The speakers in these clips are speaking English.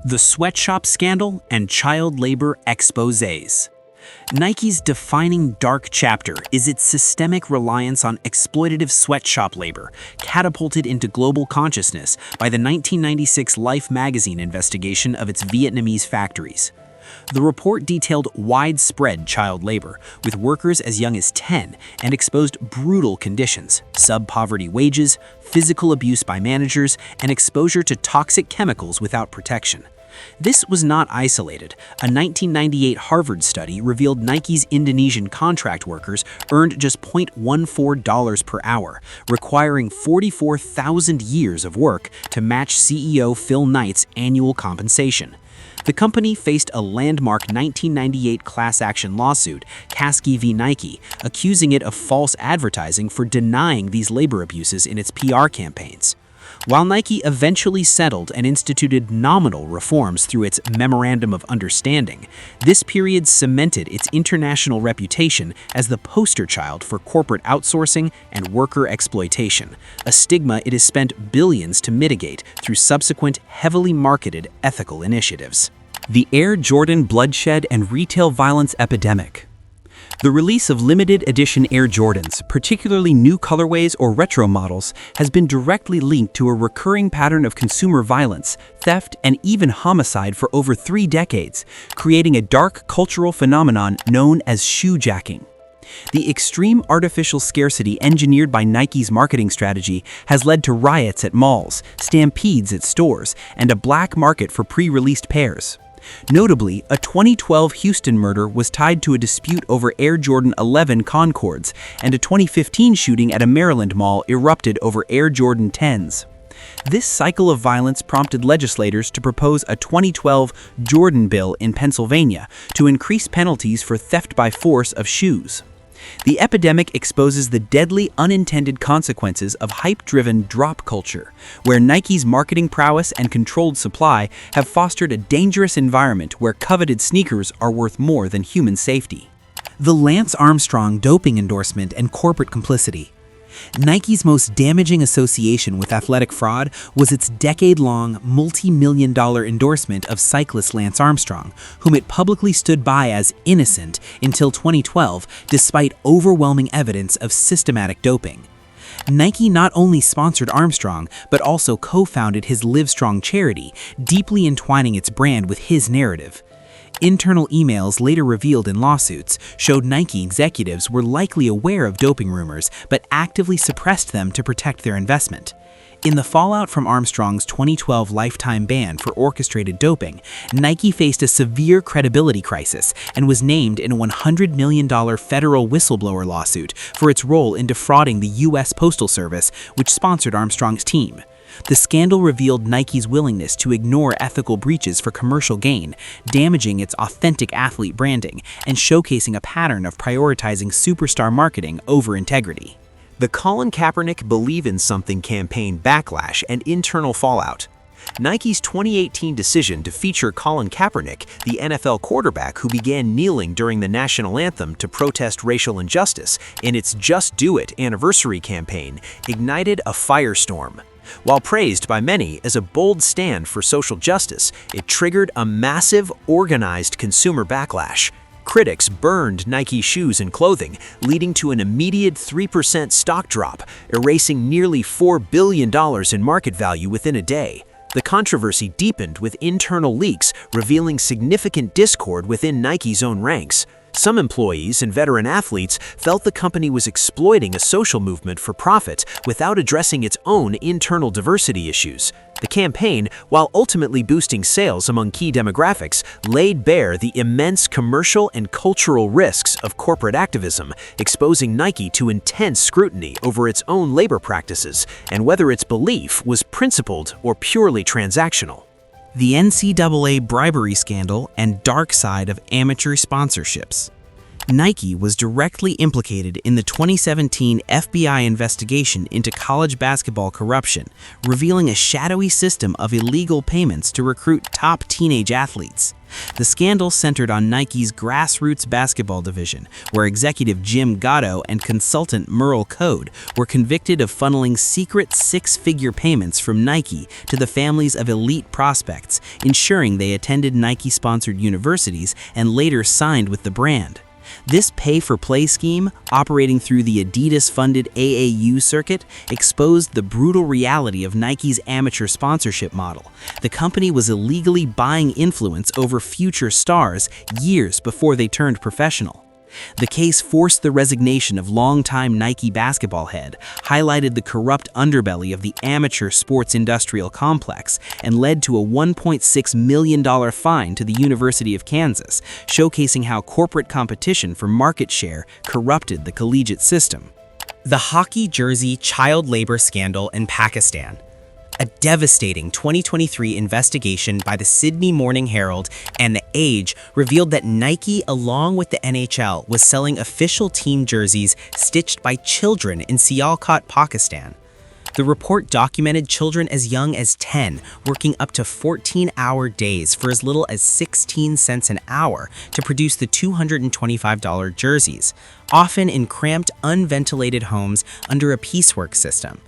The sweatshop scandal and child labor exposés. Nike's defining dark chapter is its systemic reliance on exploitative sweatshop labor, catapulted into global consciousness by the 1996 Life magazine investigation of its Vietnamese factories. The report detailed widespread child labor, with workers as young as 10, and exposed brutal conditions, sub-poverty wages, physical abuse by managers, and exposure to toxic chemicals without protection. This was not isolated. A 1998 Harvard study revealed Nike's Indonesian contract workers earned just $0.14 per hour, requiring 44,000 years of work to match CEO Phil Knight's annual compensation. The company faced a landmark 1998 class action lawsuit, Kasky v. Nike, accusing it of false advertising for denying these labor abuses in its PR campaigns. While Nike eventually settled and instituted nominal reforms through its Memorandum of Understanding, this period cemented its international reputation as the poster child for corporate outsourcing and worker exploitation, a stigma it has spent billions to mitigate through subsequent heavily marketed ethical initiatives. The Air Jordan bloodshed and retail violence epidemic. The release of limited edition Air Jordans, particularly new colorways or retro models, has been directly linked to a recurring pattern of consumer violence, theft, and even homicide for over 3 decades, creating a dark cultural phenomenon known as shoejacking. The extreme artificial scarcity engineered by Nike's marketing strategy has led to riots at malls, stampedes at stores, and a black market for pre-released pairs. Notably, a 2012 Houston murder was tied to a dispute over Air Jordan 11 Concords, and a 2015 shooting at a Maryland mall erupted over Air Jordan 10s. This cycle of violence prompted legislators to propose a 2012 Jordan bill in Pennsylvania to increase penalties for theft by force of shoes. The epidemic exposes the deadly unintended consequences of hype-driven drop culture, where Nike's marketing prowess and controlled supply have fostered a dangerous environment where coveted sneakers are worth more than human safety. The Lance Armstrong doping endorsement and corporate complicity. Nike's most damaging association with athletic fraud was its decade-long, multi-million-dollar endorsement of cyclist Lance Armstrong, whom it publicly stood by as innocent until 2012, despite overwhelming evidence of systematic doping. Nike not only sponsored Armstrong, but also co-founded his Livestrong charity, deeply entwining its brand with his narrative. Internal emails later revealed in lawsuits showed Nike executives were likely aware of doping rumors but actively suppressed them to protect their investment. In the fallout from Armstrong's 2012 lifetime ban for orchestrated doping, Nike faced a severe credibility crisis and was named in a $100 million federal whistleblower lawsuit for its role in defrauding the U.S. Postal Service, which sponsored Armstrong's team. The scandal revealed Nike's willingness to ignore ethical breaches for commercial gain, damaging its authentic athlete branding and showcasing a pattern of prioritizing superstar marketing over integrity. The Colin Kaepernick Believe in Something campaign backlash and internal fallout. Nike's 2018 decision to feature Colin Kaepernick, the NFL quarterback who began kneeling during the national anthem to protest racial injustice, in its Just Do It anniversary campaign, ignited a firestorm. While praised by many as a bold stand for social justice, it triggered a massive, organized consumer backlash. Critics burned Nike shoes and clothing, leading to an immediate 3% stock drop, erasing nearly $4 billion in market value within a day. The controversy deepened with internal leaks revealing significant discord within Nike's own ranks. Some employees and veteran athletes felt the company was exploiting a social movement for profit without addressing its own internal diversity issues. The campaign, while ultimately boosting sales among key demographics, laid bare the immense commercial and cultural risks of corporate activism, exposing Nike to intense scrutiny over its own labor practices and whether its belief was principled or purely transactional. The NCAA bribery scandal and dark side of amateur sponsorships. Nike was directly implicated in the 2017 FBI investigation into college basketball corruption, revealing a shadowy system of illegal payments to recruit top teenage athletes. The scandal centered on Nike's grassroots basketball division, where executive Jim Gatto and consultant Merle Code were convicted of funneling secret six-figure payments from Nike to the families of elite prospects, ensuring they attended Nike-sponsored universities and later signed with the brand. This pay-for-play scheme, operating through the Adidas-funded AAU circuit, exposed the brutal reality of Nike's amateur sponsorship model. The company was illegally buying influence over future stars years before they turned professional. The case forced the resignation of longtime Nike basketball head, highlighted the corrupt underbelly of the amateur sports industrial complex, and led to a $1.6 million fine to the University of Kansas, showcasing how corporate competition for market share corrupted the collegiate system. The hockey jersey child labor scandal in Pakistan. A devastating 2023 investigation by the Sydney Morning Herald and The Age revealed that Nike, along with the NHL, was selling official team jerseys stitched by children in Sialkot, Pakistan. The report documented children as young as 10 working up to 14-hour days for as little as 16 cents an hour to produce the $225 jerseys, often in cramped, unventilated homes under a piecework system.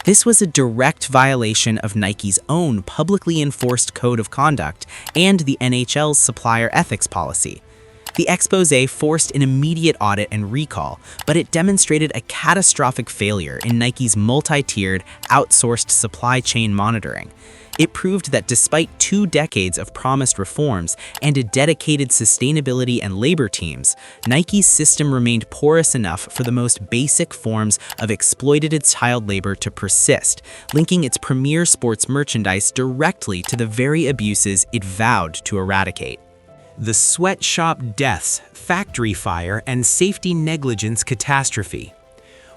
This was a direct violation of Nike's own publicly enforced code of conduct and the NHL's supplier ethics policy. The exposé forced an immediate audit and recall, but it demonstrated a catastrophic failure in Nike's multi-tiered, outsourced supply chain monitoring. It proved that despite 2 decades of promised reforms and a dedicated sustainability and labor teams, Nike's system remained porous enough for the most basic forms of exploited child labor to persist, linking its premier sports merchandise directly to the very abuses it vowed to eradicate. The sweatshop deaths, factory fire, and safety negligence catastrophe.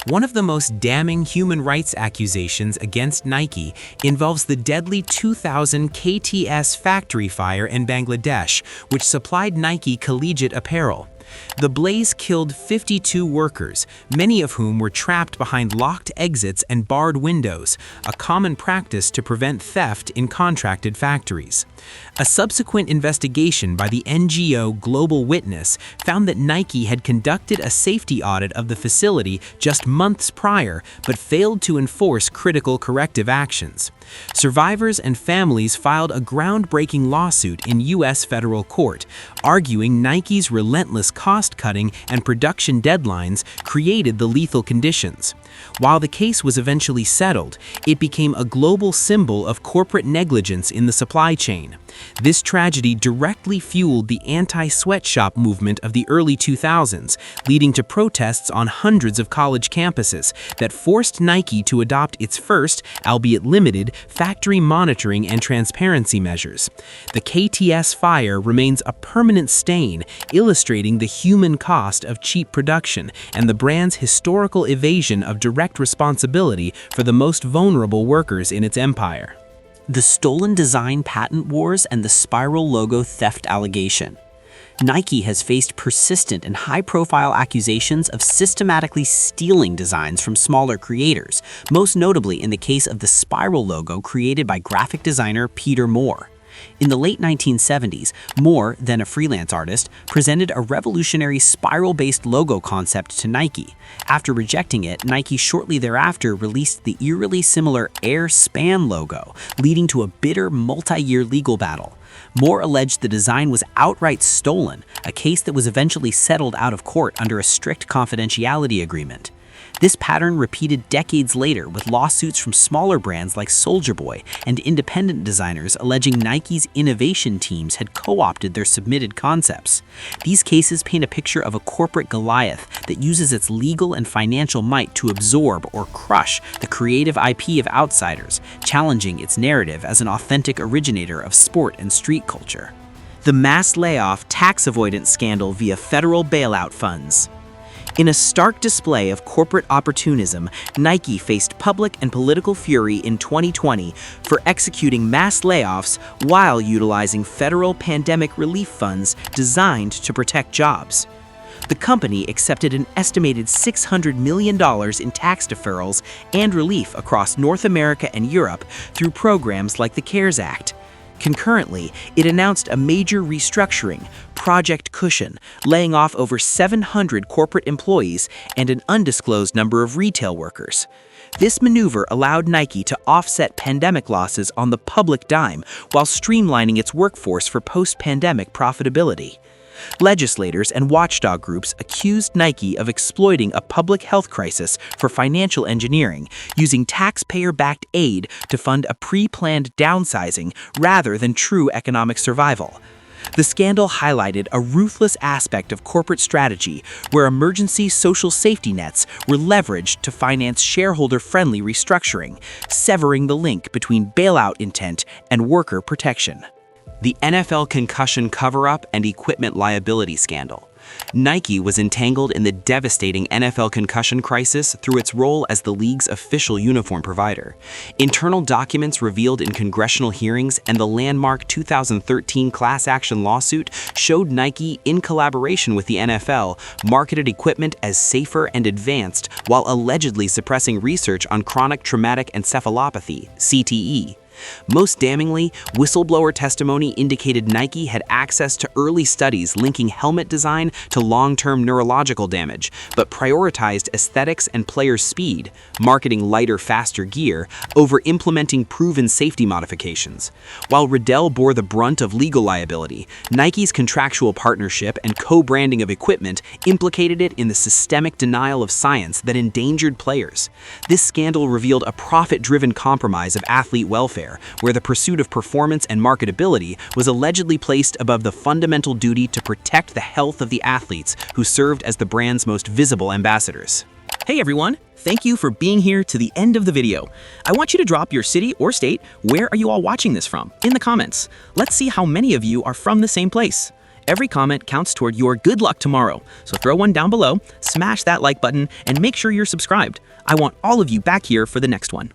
One of the most damning human rights accusations against Nike involves the deadly 2000 KTS factory fire in Bangladesh, which supplied Nike collegiate apparel. The blaze killed 52 workers, many of whom were trapped behind locked exits and barred windows, a common practice to prevent theft in contracted factories. A subsequent investigation by the NGO Global Witness found that Nike had conducted a safety audit of the facility just months prior, but failed to enforce critical corrective actions. Survivors and families filed a groundbreaking lawsuit in U.S. federal court, arguing Nike's relentless cost-cutting and production deadlines created the lethal conditions. While the case was eventually settled, it became a global symbol of corporate negligence in the supply chain. This tragedy directly fueled the anti-sweatshop movement of the early 2000s, leading to protests on hundreds of college campuses that forced Nike to adopt its first, albeit limited, factory monitoring and transparency measures. The KTS fire remains a permanent stain, illustrating the human cost of cheap production and the brand's historical evasion of direct responsibility for the most vulnerable workers in its empire. The stolen design patent wars and the spiral logo theft allegation. Nike has faced persistent and high-profile accusations of systematically stealing designs from smaller creators, most notably in the case of the spiral logo created by graphic designer Peter Moore. In the late 1970s, Moore, then a freelance artist, presented a revolutionary spiral-based logo concept to Nike. After rejecting it, Nike shortly thereafter released the eerily similar Air Span logo, leading to a bitter multi-year legal battle. Moore alleged the design was outright stolen, a case that was eventually settled out of court under a strict confidentiality agreement. This pattern repeated decades later with lawsuits from smaller brands like Soulja Boy and independent designers alleging Nike's innovation teams had co-opted their submitted concepts. These cases paint a picture of a corporate Goliath that uses its legal and financial might to absorb or crush the creative IP of outsiders, challenging its narrative as an authentic originator of sport and street culture. The mass layoff tax avoidance scandal via federal bailout funds. In a stark display of corporate opportunism, Nike faced public and political fury in 2020 for executing mass layoffs while utilizing federal pandemic relief funds designed to protect jobs. The company accepted an estimated $600 million in tax deferrals and relief across North America and Europe through programs like the CARES Act. Concurrently, it announced a major restructuring, Project Cushion, laying off over 700 corporate employees and an undisclosed number of retail workers. This maneuver allowed Nike to offset pandemic losses on the public dime while streamlining its workforce for post-pandemic profitability. Legislators and watchdog groups accused Nike of exploiting a public health crisis for financial engineering, using taxpayer-backed aid to fund a pre-planned downsizing rather than true economic survival. The scandal highlighted a ruthless aspect of corporate strategy where emergency social safety nets were leveraged to finance shareholder-friendly restructuring, severing the link between bailout intent and worker protection. The NFL concussion cover-up and equipment liability scandal. Nike was entangled in the devastating NFL concussion crisis through its role as the league's official uniform provider. Internal documents revealed in congressional hearings and the landmark 2013 class action lawsuit showed Nike, in collaboration with the NFL, marketed equipment as safer and advanced while allegedly suppressing research on chronic traumatic encephalopathy, CTE. Most damningly, whistleblower testimony indicated Nike had access to early studies linking helmet design to long-term neurological damage, but prioritized aesthetics and player speed, marketing lighter, faster gear, over implementing proven safety modifications. While Riddell bore the brunt of legal liability, Nike's contractual partnership and co-branding of equipment implicated it in the systemic denial of science that endangered players. This scandal revealed a profit-driven compromise of athlete welfare, where the pursuit of performance and marketability was allegedly placed above the fundamental duty to protect the health of the athletes who served as the brand's most visible ambassadors. Hey everyone, thank you for being here to the end of the video. I want you to drop your city or state. Where are you all watching this from? In the comments. Let's see how many of you are from the same place. Every comment counts toward your good luck tomorrow, so throw one down below, smash that like button, and make sure you're subscribed. I want all of you back here for the next one.